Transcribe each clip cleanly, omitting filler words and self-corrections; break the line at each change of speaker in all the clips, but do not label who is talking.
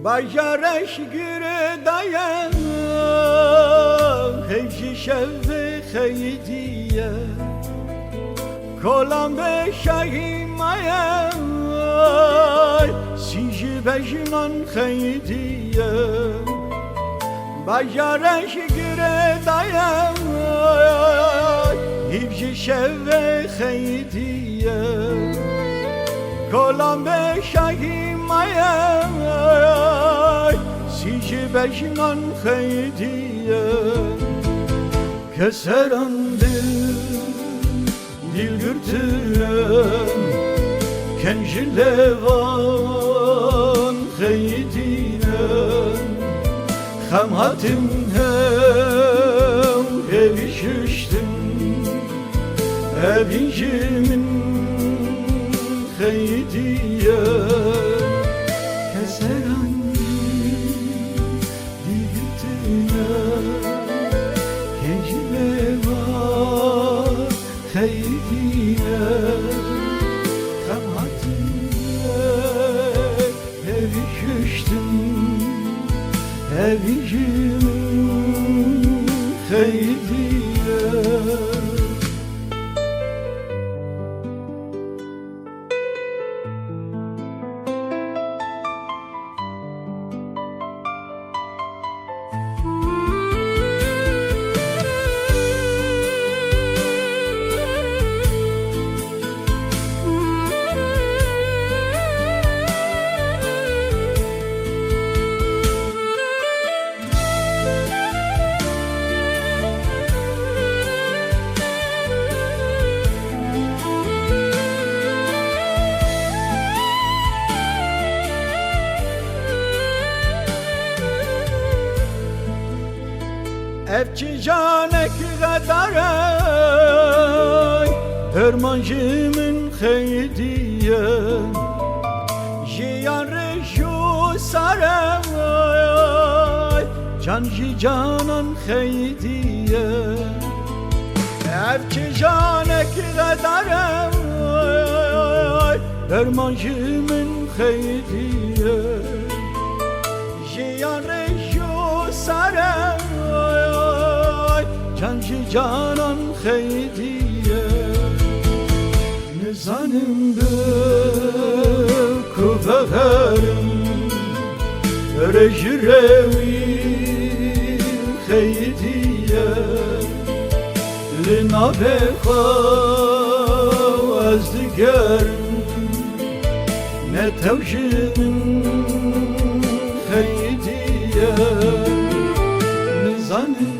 باجرش گره دایم هیچی شب خیدیه کلام به شاهی مایم سیجی بجنان خیدیه باجرش گره دایم هیچی شب خیدیه کلام به شاهی مایم سیجی بجنان خیدیه keseran dil gürtüren kenjilevan xeydinen xemhatim hev evişüştüm evincimin xeydiye keseran dil gürtüren خیدیه خمحتیه evi küştüm evicim خیدیه Evçi canek gadaray Dermancımın xeydiye Jiyan reşu saray Canji canan xeydiye Evçi canek gadaray Dermancımın xeydiye Jiyan reşu saray Cancı canan xeydiye Nizanim be kubeherim Rejirevim xeydiye Lina bekhav az digerim Ne tevşimin xeydiye Nizanim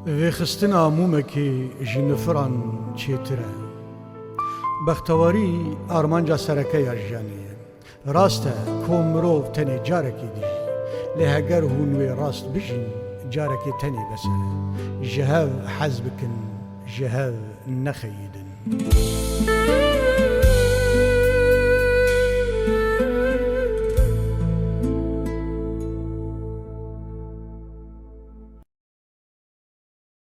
Ve xistina mumekî ji nifiran çêtir e Bextewarî armanca serekeya jiyanê ye Rast e ku mirov tenê carekê dijî Lê heger hûn wê rast bijîn carekê tenê bes e Ji hev hez bikin ji hev nexeyîdin